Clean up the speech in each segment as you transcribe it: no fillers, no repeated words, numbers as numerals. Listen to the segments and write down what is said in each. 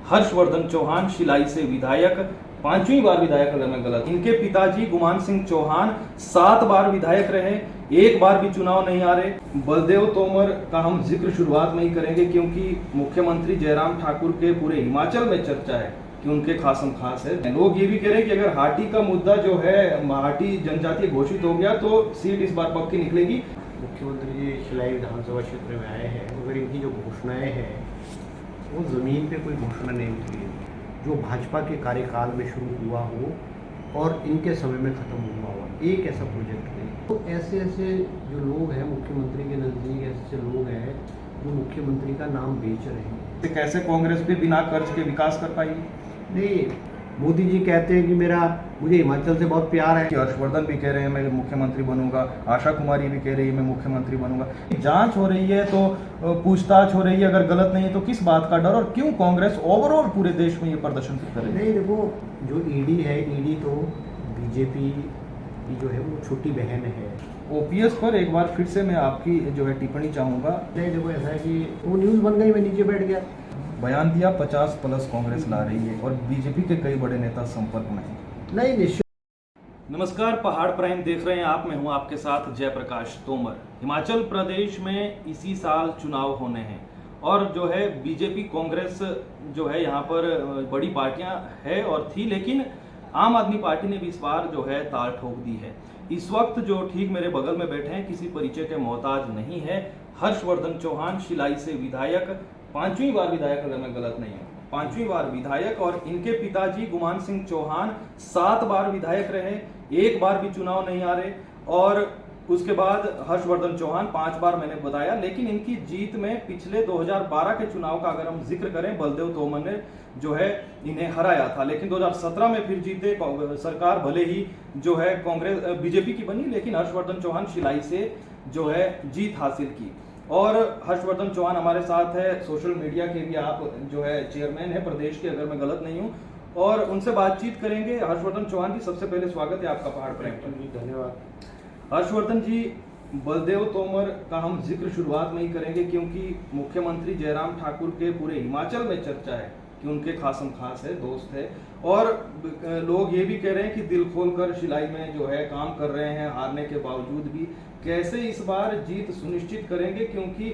हर्षवर्धन चौहान शिलाई से विधायक, 5वीं बार विधायक अगर मैं गलत। इनके पिताजी गुमान सिंह चौहान 7 बार विधायक रहे, एक बार भी चुनाव नहीं हारे। बलदेव तोमर का हम जिक्र शुरुआत में ही करेंगे क्योंकि मुख्यमंत्री जयराम ठाकुर के पूरे हिमाचल में चर्चा है कि उनके खासम खास है। लोग ये भी कह रहे हैं कि अगर हाटी का मुद्दा जो है हाटी जनजातीय घोषित हो गया तो सीट इस बार पक्की निकलेगी। मुख्यमंत्री जी शिलाई विधानसभा क्षेत्र में आए हैं, मगर इनकी जो घोषणाएं हैं वो ज़मीन पे कोई घोषणा नहीं उतरी है जो भाजपा के कार्यकाल में शुरू हुआ हो और इनके समय में ख़त्म हुआ हो। एक ऐसा प्रोजेक्ट नहीं। तो ऐसे जो लोग हैं मुख्यमंत्री के नज़दीक, ऐसे लोग हैं जो मुख्यमंत्री का नाम बेच रहे हैं। कैसे कांग्रेस भी बिना कर्ज के विकास कर पाई? नहीं, मोदी जी कहते हैं कि मुझे हिमाचल से बहुत प्यार है। हर्षवर्धन भी कह रहे हैं मैं मुख्यमंत्री बनूंगा, आशा कुमारी भी कह रही है मैं मुख्यमंत्री बनूंगा। जांच हो रही है तो पूछताछ हो रही है, अगर गलत नहीं है तो किस बात का डर, और क्यों कांग्रेस ओवरऑल पूरे देश में ये प्रदर्शन कर रही है? नहीं, देखो, जो ईडी है, ईडी तो बीजेपी की जो है वो छोटी बहन है। ओपीएस पर एक बार फिर से मैं आपकी जो है टिप्पणी चाहूंगा। नहीं, देखो, ऐसा है कि वो न्यूज़ बन गई, मैं नीचे बैठ गया। बयान दिया 50+ कांग्रेस ला रही है और बीजेपी के कई बड़े नेता संपर्क में हैं। नहीं, निश्चित। नमस्कार, पहाड़ प्राइम देख रहे हैं आप। मैं हूं आपके साथ जयप्रकाश तोमर। हिमाचल प्रदेश में इसी साल चुनाव होने हैं और जो है बीजेपी कांग्रेस जो है यहाँ पर बड़ी पार्टियां है और थी, लेकिन आम आदमी पार्टी ने भी इस बार जो है ताल ठोक दी है। इस वक्त जो ठीक मेरे बगल में बैठे हैं किसी परिचय के मोहताज नहीं है। हर्षवर्धन चौहान शिलाई से विधायक, 5वीं बार विधायक अगर मैं गलत नहीं हूँ, 5वीं बार विधायक। और इनके पिताजी गुमान सिंह चौहान 7 बार विधायक रहे, एक बार भी चुनाव नहीं हारे। और उसके बाद हर्षवर्धन चौहान 5 बार मैंने बताया, लेकिन इनकी जीत में पिछले 2012 के चुनाव का अगर हम जिक्र करें, बलदेव तोमर ने जो है इन्हें हराया था, लेकिन 2017 में फिर जीते। सरकार भले ही जो है कांग्रेस बीजेपी की बनी, लेकिन हर्षवर्धन चौहान शिलाई से जो है जीत हासिल की। और हर्षवर्धन चौहान हमारे साथ है, सोशल मीडिया के भी आप जो है चेयरमैन है प्रदेश के अगर मैं गलत नहीं हूँ, और उनसे बातचीत करेंगे। हर्षवर्धन चौहान जी, सबसे पहले स्वागत है आपका पहाड़ प्राइम पर। धन्यवाद। हर्षवर्धन जी, बलदेव तोमर का हम जिक्र शुरुआत में ही करेंगे क्योंकि मुख्यमंत्री जयराम ठाकुर के पूरे हिमाचल में चर्चा है कि उनके खासम खास है, दोस्त है। और लोग ये भी कह रहे हैं कि दिल खोलकर शिलाई में जो है काम कर रहे हैं हारने के बावजूद भी। कैसे इस बार जीत सुनिश्चित करेंगे, क्योंकि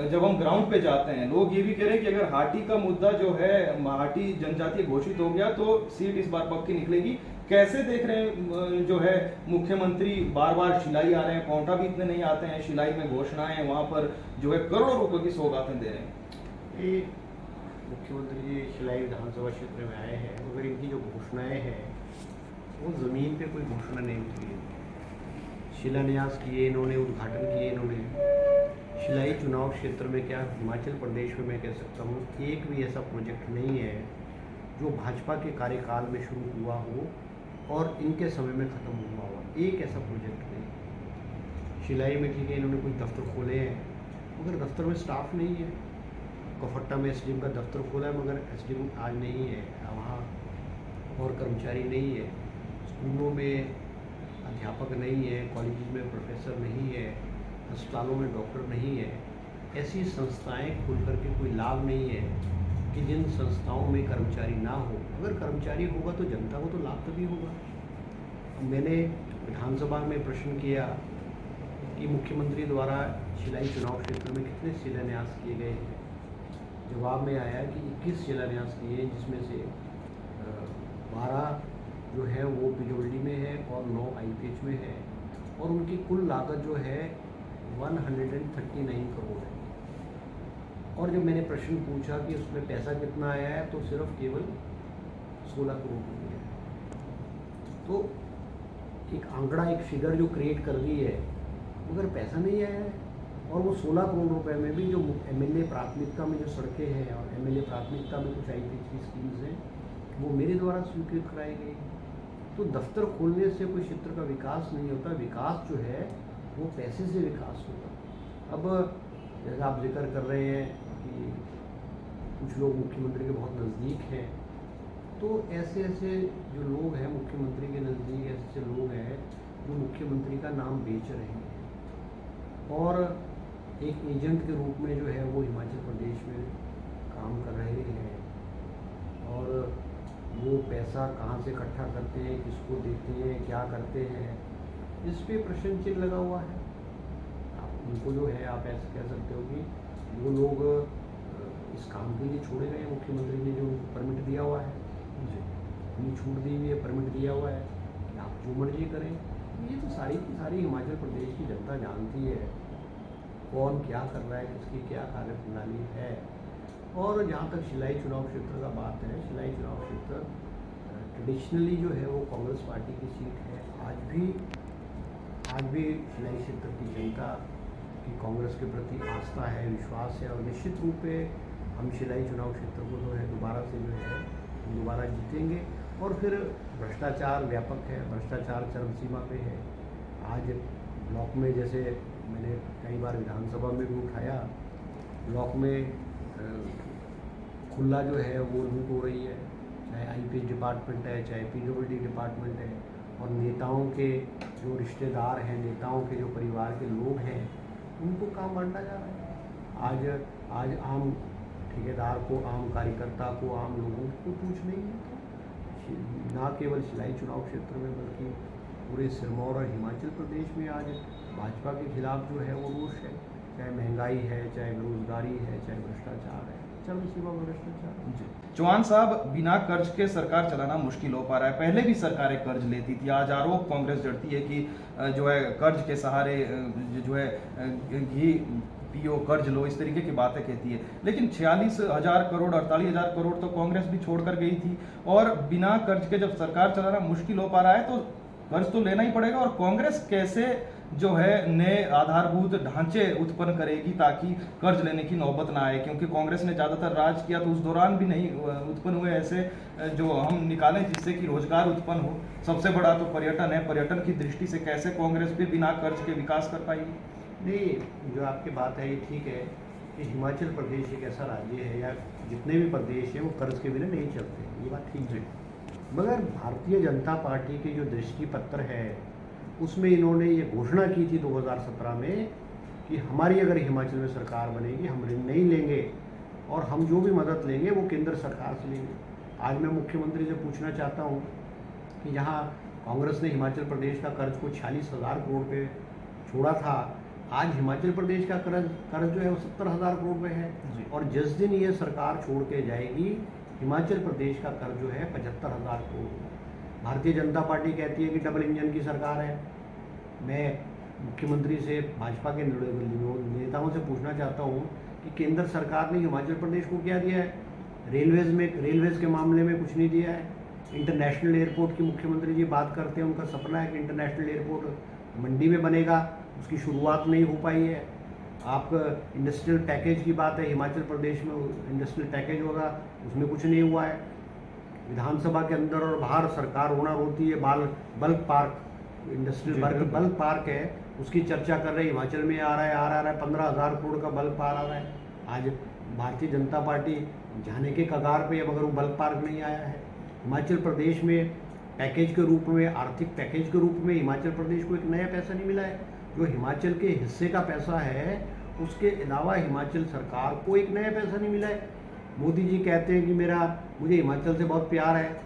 जब हम ग्राउंड पे जाते हैं लोग ये भी कह रहे हैं कि अगर हाटी का मुद्दा जो है हाटी जनजातीय घोषित हो गया तो सीट इस बार पक्की निकलेगी। कैसे देख रहे हैं जो है मुख्यमंत्री बार बार शिलाई आ रहे हैं, पौंटा भी इतने नहीं आते हैं, शिलाई में घोषणाएं वहां पर जो है करोड़ों रुपए की सौगातें दे रहे हैं। मुख्यमंत्री जी शिलाई विधानसभा क्षेत्र में आए हैं, मगर इनकी जो घोषणाएं हैं वो ज़मीन पे कोई घोषणा नहीं उतरी है। शिलान्यास किए इन्होंने, उद्घाटन किए इन्होंने। शिलाई चुनाव क्षेत्र में क्या हिमाचल प्रदेश में मैं कह सकता हूँ एक भी ऐसा प्रोजेक्ट नहीं है जो भाजपा के कार्यकाल में शुरू हुआ हो और इनके समय में ख़त्म हुआ हो। एक ऐसा प्रोजेक्ट नहीं। शिलाई में ठीक है, इन्होंने कुछ दफ्तर खोले हैं, मगर दफ्तर में स्टाफ नहीं है। कोफट्टा में एसडीएम का दफ्तर खोला है, मगर एसडीएम आज नहीं है वहाँ, और कर्मचारी नहीं है। स्कूलों में अध्यापक नहीं है, कॉलेज में प्रोफेसर नहीं है, अस्पतालों में डॉक्टर नहीं है। ऐसी संस्थाएं खुल करके कोई लाभ नहीं है कि जिन संस्थाओं में कर्मचारी ना हो। अगर कर्मचारी होगा तो जनता को तो लाभ तभी होगा। मैंने विधानसभा में प्रश्न किया कि मुख्यमंत्री द्वारा शिलाई चुनाव क्षेत्र में कितने शिलान्यास किए गए हैं। जवाब में आया कि 21 शिलान्यास किए, जिसमें से 12 जो है वो पीडब्ल्यूडी में है और 9 आईपीएच में है, और उनकी कुल लागत जो है 139 करोड़ है। और जब मैंने प्रश्न पूछा कि उसमें पैसा कितना आया है, तो सिर्फ केवल 16 करोड़ रुपये है। तो एक आंकड़ा, एक फिगर जो क्रिएट कर दी है, मगर पैसा नहीं आया है। और वो 16 करोड़ रुपए में भी जो एमएलए प्राथमिकता में जो सड़कें हैं और एमएलए प्राथमिकता में कुछ आईपीएच की स्कीम्स हैं, वो मेरे द्वारा स्वीकृत कराई गई। तो दफ्तर खोलने से कोई क्षेत्र का विकास नहीं होता। विकास जो है वो पैसे से विकास होगा। अब जैसे आप जिक्र कर रहे हैं कि कुछ लोग मुख्यमंत्री के बहुत नज़दीक हैं, तो ऐसे जो लोग हैं मुख्यमंत्री के नज़दीक, ऐसे लोग हैं जो मुख्यमंत्री का नाम बेच रहे हैं और एक एजेंट के रूप में जो है वो हिमाचल प्रदेश में काम कर रहे हैं। पैसा कहाँ से इकट्ठा करते हैं, किसको देते हैं, क्या करते हैं, इस पे प्रश्न चिन्ह लगा हुआ है। आप उनको जो है आप ऐसे कह सकते हो कि वो लोग इस काम के लिए छोड़े गए, मुख्यमंत्री ने जो उनको परमिट दिया हुआ है, इतनी छूट दी हुई है, परमिट दिया हुआ है कि आप जो मर्जी करें। ये तो सारी की सारी हिमाचल प्रदेश की जनता जानती है कौन क्या कर रहा है, किसकी क्या कार्यप्रणाली है। और जहाँ तक शिलाई चुनाव क्षेत्र का बात है, शिलाई चुनाव क्षेत्र ट्रेडिशनली जो है वो कांग्रेस पार्टी की सीट है। आज भी शिलाई क्षेत्र की जनता की कांग्रेस के प्रति आस्था है, विश्वास है, और निश्चित रूप से हम शिलाई चुनाव क्षेत्र को जो है दोबारा से जो है दोबारा जीतेंगे। और फिर भ्रष्टाचार व्यापक है, भ्रष्टाचार चरम सीमा पे है। आज ब्लॉक में, जैसे मैंने कई बार विधानसभा में भी उठाया, ब्लॉक में खुला जो है वो लूट हो रही है, चाहे आईपीएस डिपार्टमेंट है, चाहे पीडब्ल्यूडी डिपार्टमेंट है, और नेताओं के जो रिश्तेदार हैं, नेताओं के जो परिवार के लोग हैं, उनको काम बांटा जा रहा है। आज आम ठेकेदार को, आम कार्यकर्ता को, आम लोगों को पूछ नहीं है। ना केवल शिलाई चुनाव क्षेत्र में बल्कि पूरे सिरमौर और हिमाचल प्रदेश में आज भाजपा के खिलाफ जो है वो रोष है, चाहे महंगाई है, चाहे बेरोजगारी है, चाहे भ्रष्टाचार है, चरम सीमा पर भ्रष्टाचार। चौहान साहब, बिना कर्ज के सरकार चलाना मुश्किल हो पा रहा है। पहले भी सरकारें कर्ज लेती थी, आज आरोप कांग्रेस जड़ती है कि जो है कर्ज के सहारे जो है घी पियो, कर्ज लो, इस तरीके की बातें कहती है। लेकिन 46,000 करोड़ 48,000 करोड़ तो कांग्रेस भी छोड़कर गई थी, और बिना कर्ज के जब सरकार चलाना मुश्किल हो पा रहा है तो कर्ज तो लेना ही पड़ेगा। और कांग्रेस कैसे जो है नए आधारभूत ढांचे उत्पन्न करेगी ताकि कर्ज लेने की नौबत ना आए, क्योंकि कांग्रेस ने ज्यादातर राज किया तो उस दौरान भी नहीं उत्पन्न हुए ऐसे जो हम निकालें जिससे कि रोजगार उत्पन्न हो। सबसे बड़ा तो पर्यटन है, पर्यटन की दृष्टि से कैसे कांग्रेस भी बिना कर्ज के विकास कर पाएगी? नहीं, जो आपकी बात है ये ठीक है कि हिमाचल प्रदेश एक ऐसा राज्य है, या जितने भी प्रदेश हैं वो कर्ज के बिना नहीं चलते, ये बात ठीक है। मगर भारतीय जनता पार्टी के जो दृष्टि पत्र है उसमें इन्होंने ये घोषणा की थी 2017 में कि हमारी अगर हिमाचल में सरकार बनेगी हम ऋण नहीं लेंगे, और हम जो भी मदद लेंगे वो केंद्र सरकार से लेंगे। आज मैं मुख्यमंत्री से पूछना चाहता हूँ कि जहाँ कांग्रेस ने हिमाचल प्रदेश का कर्ज को 46,000 करोड़ पे छोड़ा था, आज हिमाचल प्रदेश का कर्ज जो है वो 70,000 करोड़ में है, और जिस दिन ये सरकार छोड़ के जाएगी हिमाचल प्रदेश का कर्ज जो है 75,000 करोड़। भारतीय जनता पार्टी कहती है कि डबल इंजन की सरकार है। मैं मुख्यमंत्री से, भाजपा के नेताओं से पूछना चाहता हूँ कि केंद्र सरकार ने हिमाचल प्रदेश को क्या दिया है? रेलवेज़ के मामले में कुछ नहीं दिया है। इंटरनेशनल एयरपोर्ट की मुख्यमंत्री जी बात करते हैं, उनका सपना है कि इंटरनेशनल एयरपोर्ट मंडी में बनेगा, उसकी शुरुआत नहीं हो पाई है। आप इंडस्ट्रियल पैकेज की बात है, हिमाचल प्रदेश में इंडस्ट्रियल पैकेज होगा, उसमें कुछ नहीं हुआ है। विधानसभा के अंदर और बाहर सरकार रोना रोती है, bulk park, industrial bulk park है, उसकी चर्चा कर रहे हैं। हिमाचल में आ रहा है 15,000 करोड़ का बल्क पार्क आ रहा है। आज भारतीय जनता पार्टी जाने के कगार पे है, मगर वो बल्क पार्क नहीं आया है। हिमाचल प्रदेश में पैकेज के रूप में, आर्थिक पैकेज के रूप में हिमाचल प्रदेश को एक नया पैसा नहीं मिला है। जो हिमाचल के हिस्से का पैसा है उसके अलावा हिमाचल सरकार को एक नया पैसा नहीं मिला है। मोदी जी कहते हैं कि मुझे हिमाचल से बहुत प्यार है,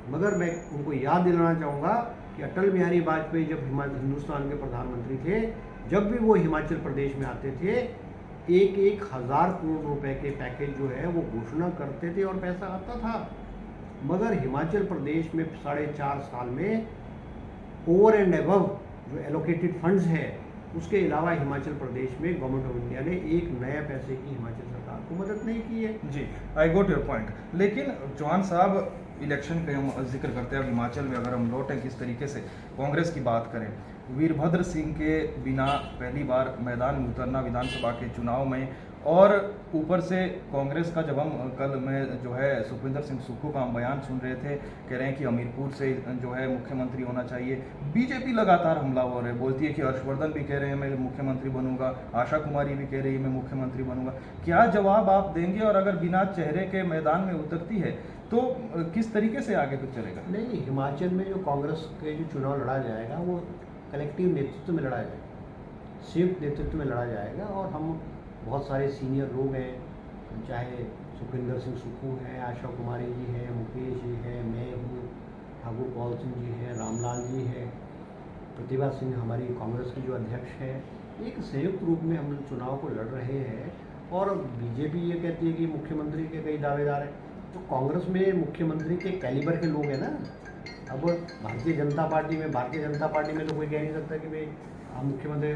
मगर मैं उनको याद दिलाना चाहूँगा कि अटल बिहारी वाजपेयी जब हिंदुस्तान के प्रधानमंत्री थे, जब भी वो हिमाचल प्रदेश में आते थे, 1,000 करोड़ रुपए के पैकेज जो है वो घोषणा करते थे और पैसा आता था। मगर हिमाचल प्रदेश में 4.5 साल में ओवर एंड अबव जो एलोकेटेड फंड्स है उसके अलावा हिमाचल प्रदेश में गवर्नमेंट ऑफ इंडिया ने एक नया पैसे की हिमाचल सरकार को मदद नहीं की है। जी, आई गोट योर पॉइंट। लेकिन चौहान साहब, इलेक्शन के हम जिक्र करते हैं, हिमाचल में अगर हम लौटें किस तरीके से कांग्रेस की बात करें, वीरभद्र सिंह के बिना पहली बार मैदान में उतरना विधानसभा के चुनाव में, और ऊपर से कांग्रेस का जब हम कल में जो है सुखविंदर सिंह सुक्खू का हम बयान सुन रहे थे, कह रहे हैं कि हमीरपुर से जो है मुख्यमंत्री होना चाहिए। बीजेपी लगातार हमलावर है, बोलती है कि हर्षवर्धन भी कह रहे हैं मैं मुख्यमंत्री बनूंगा, आशा कुमारी भी कह रही है मैं मुख्यमंत्री बनूंगा। क्या जवाब आप देंगे? और अगर बिना चेहरे के मैदान में उतरती है तो किस तरीके से आगे फिर चलेगा? नहीं, हिमाचल में जो कांग्रेस के जो चुनाव लड़ा जाएगा वो कलेक्टिव नेतृत्व में लड़ा जाएगा, संयुक्त नेतृत्व में लड़ा जाएगा। और हम बहुत सारे सीनियर लोग हैं, चाहे सुखविंदर सिंह सुक्खू हैं, आशा कुमारी जी हैं, मुकेश जी हैं, मैं हूँ, ठाकुर कौल सिंह जी हैं, रामलाल जी है, प्रतिभा सिंह हमारी कांग्रेस की जो अध्यक्ष है, एक संयुक्त रूप में हम चुनाव को लड़ रहे हैं। और बीजेपी ये कहती है कि मुख्यमंत्री के कई दावेदार हैं, तो कांग्रेस में मुख्यमंत्री के कैलिबर के लोग हैं ना। अब भारतीय जनता पार्टी में तो कोई कह नहीं सकता कि भाई हम मुख्यमंत्री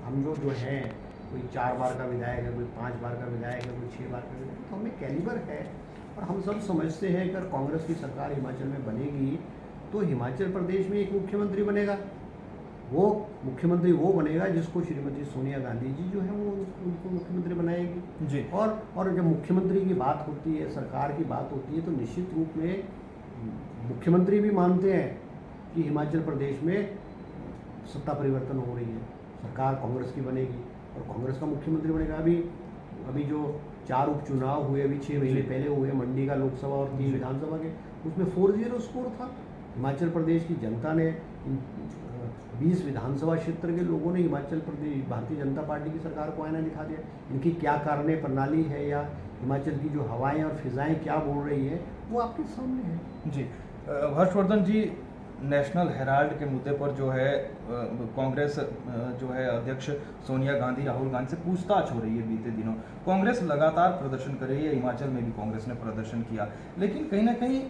हम जो हैं, कोई 4 बार का विधायक है, कोई 5 बार का विधायक है, कोई 6 बार का विधायक है, तो हमें कैलिबर है। और हम सब समझते हैं अगर कांग्रेस की सरकार हिमाचल में बनेगी तो हिमाचल प्रदेश में एक मुख्यमंत्री बनेगा। वो मुख्यमंत्री वो बनेगा जिसको श्रीमती सोनिया गांधी जी जो है वो उनको मुख्यमंत्री बनाएगी जी। और जब मुख्यमंत्री की बात होती है, सरकार की बात होती है, तो निश्चित रूप में मुख्यमंत्री भी मानते हैं कि हिमाचल प्रदेश में सत्ता परिवर्तन हो रही है, सरकार कांग्रेस की बनेगी और कांग्रेस का मुख्यमंत्री बनेगा। अभी जो 4 उपचुनाव हुए, अभी 6 महीने पहले हुए, मंडी का लोकसभा और 3 विधानसभा के, उसमें 4-0 स्कोर था। हिमाचल प्रदेश की जनता ने 20 विधानसभा क्षेत्र के लोगों ने हिमाचल प्रदेश भारतीय जनता पार्टी की सरकार को आईना दिखा दिया। इनकी क्या कार्य प्रणाली है या हिमाचल की जो हवाएं और फिजाएं क्या बोल रही है वो आपके सामने है। जी। हर्षवर्धन जी, नेशनल हेराल्ड के मुद्दे पर जो है कांग्रेस जो है अध्यक्ष सोनिया गांधी, राहुल गांधी से पूछताछ हो रही है बीते दिनों। कांग्रेस लगातार प्रदर्शन कर रही है, हिमाचल में भी कांग्रेस ने प्रदर्शन किया, लेकिन कहीं ना कहीं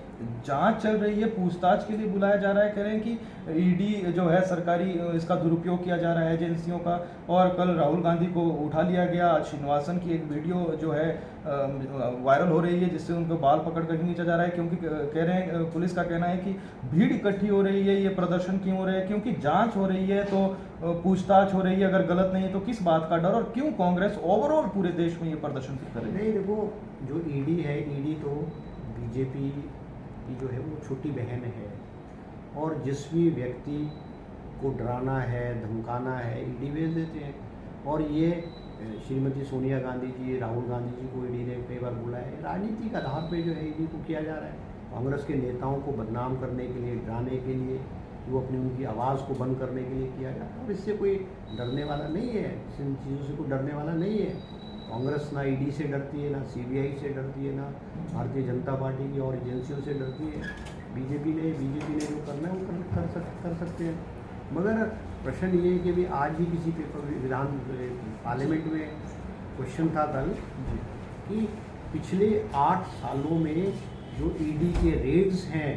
जांच चल रही है, पूछताछ के लिए बुलाया जा रहा है। कह रहे हैं कि ईडी जो है सरकारी इसका दुरुपयोग किया जा रहा है एजेंसियों का। और कल राहुल गांधी को उठा लिया गया, श्रीनिवासन की एक वीडियो जो है वायरल हो रही है जिससे उनको बाल पकड़ कर नीचे जा रहा है, क्योंकि कह रहे हैं, पुलिस का कहना है कि भीड़ इकट्ठी हो रही है, ये प्रदर्शन क्यों हो रहे हैं, क्योंकि जांच हो रही है तो पूछताछ हो रही है, अगर गलत नहीं है तो किस बात का डर, और क्यों कांग्रेस ओवरऑल पूरे देश में ये प्रदर्शन कर रही है? नहीं, देखो, जो ईडी है, ईडी तो बीजेपी की जो है वो छोटी बहन है, और जिस भी व्यक्ति को डराना है, धमकाना है, ईडी भेज देते हैं। और ये श्रीमती सोनिया गांधी जी, राहुल गांधी जी को ईडी ने कई बार बोला है, राजनीतिक आधार पे जो है ईडी को किया जा रहा है, कांग्रेस के नेताओं को बदनाम करने के लिए, डराने के लिए, वो अपनी उनकी आवाज़ को बंद करने के लिए किया जा रहा है। और इससे कोई डरने वाला नहीं है, इन चीज़ों से कोई डरने वाला नहीं है। कांग्रेस ना ईडी से डरती है, ना सीबीआई से डरती है, ना भारतीय जनता पार्टी की और एजेंसियों से डरती है। बीजेपी ने जो करना है वो कर सकते हैं। मगर प्रश्न ये है कि अभी आज ही किसी पेपर पार्लियामेंट में क्वेश्चन था कल कि पिछले 8 सालों में जो ईडी के रेड्स हैं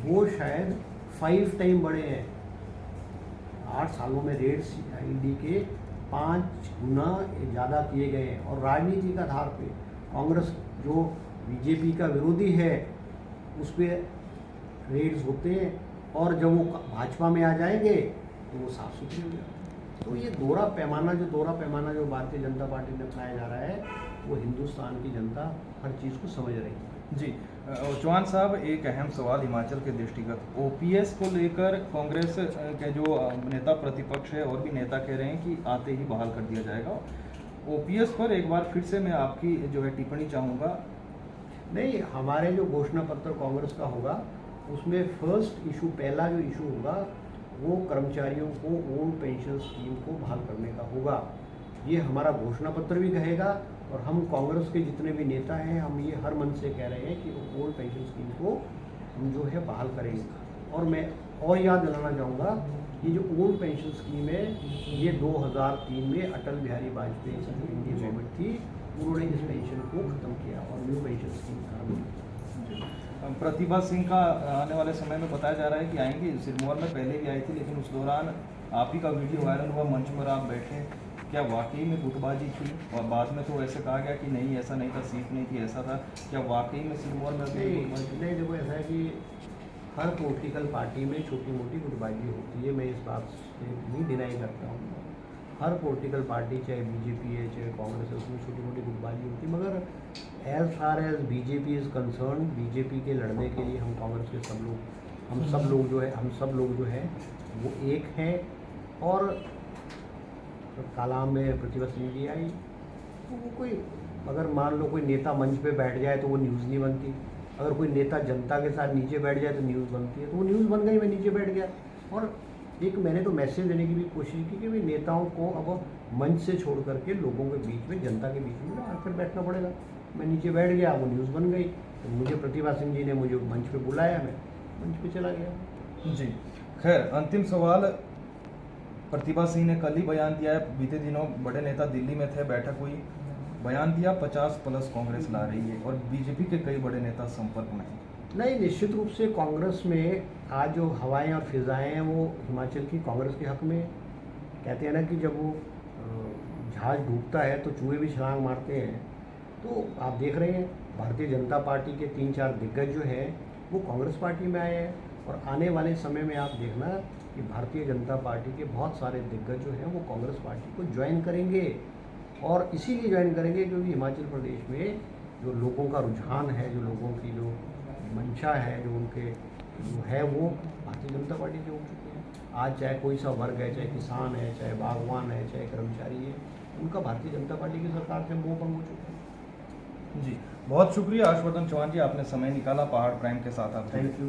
वो शायद 5 टाइम बढ़े हैं। 8 सालों में रेड्स ईडी के 5 गुना ज़्यादा किए गए हैं। और राजनीतिक आधार पे कांग्रेस जो बीजेपी का विरोधी है उस पर रेड्स होते हैं, और जब वो भाजपा में आ जाएंगे तो वो साफ सुथरे हो जाएंगे। तो ये दोहरा पैमाना जो भारतीय जनता पार्टी ने अपनाया जा रहा है, वो हिंदुस्तान की जनता हर चीज़ को समझ रही है। जी। चौहान साहब, एक अहम सवाल हिमाचल के दृष्टिगत, ओपीएस को लेकर कांग्रेस के जो नेता प्रतिपक्ष है और भी नेता कह रहे हैं कि आते ही बहाल कर दिया जाएगा। ओपीएस पर एक बार फिर से मैं आपकी जो है टिप्पणी चाहूँगा। नहीं, हमारे जो घोषणा पत्र कांग्रेस का होगा उसमें फर्स्ट इशू, पहला जो इशू होगा वो कर्मचारियों को ओल्ड पेंशन स्कीम को बहाल करने का होगा। ये हमारा घोषणा पत्र भी कहेगा, और हम कांग्रेस के जितने भी नेता हैं हम ये हर मन से कह रहे हैं कि ओल्ड पेंशन स्कीम को हम जो है बहाल करेंगे। और मैं और याद दिलाना चाहूँगा, ये जो ओल्ड पेंशन स्कीम है ये 2003 में अटल बिहारी वाजपेयी की जो इंडियन गवर्नमेंट थी उन्होंने इस पेंशन को ख़त्म किया और न्यू पेंशन स्कीम का। प्रतिभा सिंह का आने वाले समय में बताया जा रहा है कि आएंगे, सिरमौर में पहले भी आई थी, लेकिन उस दौरान आप ही का वीडियो वायरल हुआ, मंच पर आप बैठे, क्या वाकई में गुटबाजी थी? और बाद में तो ऐसे कहा गया कि नहीं, ऐसा नहीं था, सीट नहीं थी, ऐसा था, क्या वाकई में सिरमौर में नहीं? देखो, ऐसा है कि हर पॉलिटिकल पार्टी में छोटी मोटी गुटबाजी होती है, मैं इस बात से नहीं डिनाई करता हूँ। हर पॉलिटिकल पार्टी, चाहे बीजेपी है चाहे कांग्रेस है, उसमें छोटी मोटी गुटबाजी होती है। मगर as far as BJP is concerned, BJP के लड़ने के लिए हम कांग्रेस के हम सब लोग जो है वो एक हैं। और कालाम में प्रतिभा सिंह जी आई तो वो कोई, अगर मान लो कोई नेता मंच पे बैठ जाए तो वो न्यूज़ नहीं बनती, अगर कोई नेता जनता के साथ नीचे बैठ जाए तो न्यूज़ बनती है। तो वो न्यूज़ बन गई, मैं नीचे बैठ गया। और एक मैंने तो मैसेज देने की भी कोशिश की कि भाई नेताओं को अब मंच से छोड़ करके लोगों के बीच में, जनता के बीच में आकर बैठना पड़ेगा। मैं नीचे बैठ गया, वो न्यूज़ बन गई, तो मुझे प्रतिभा सिंह जी ने मुझे मंच पे बुलाया, मैं मंच पे चला गया। जी, खैर अंतिम सवाल, प्रतिभा सिंह ने कल ही बयान दिया है, बीते दिनों बड़े नेता दिल्ली में थे, बैठक हुई, बयान दिया 50+ कांग्रेस ला रही है और बीजेपी के कई बड़े नेता संपर्क में हैं। नहीं, निश्चित रूप से कांग्रेस में आज जो हवाएं और फिजाएं हैं वो हिमाचल की कांग्रेस के हक में है। कहते हैं ना कि जब वो जहाज डूबता है तो चूहे भी छलांग मारते हैं। तो आप देख रहे हैं भारतीय जनता पार्टी के 3-4 दिग्गज जो हैं वो कांग्रेस पार्टी में आए हैं, और आने वाले समय में आप देखना कि भारतीय जनता पार्टी के बहुत सारे दिग्गज जो हैं वो कांग्रेस पार्टी को ज्वाइन करेंगे, और इसीलिए ज्वाइन करेंगे क्योंकि हिमाचल प्रदेश में जो लोगों का रुझान है, जो लोगों की जो मंशा है, जो उनके जो है वो भारतीय जनता पार्टी से उठ चुके हैं। आज चाहे कोई सा वर्ग है, चाहे किसान है, चाहे बागवान है, चाहे कर्मचारी है, उनका भारतीय जनता पार्टी की सरकार से मोह भंग हो चुका है। जी, बहुत शुक्रिया हर्षवर्धन चौहान जी, आपने समय निकाला पहाड़ प्राइम के साथ। आप थैंक यू।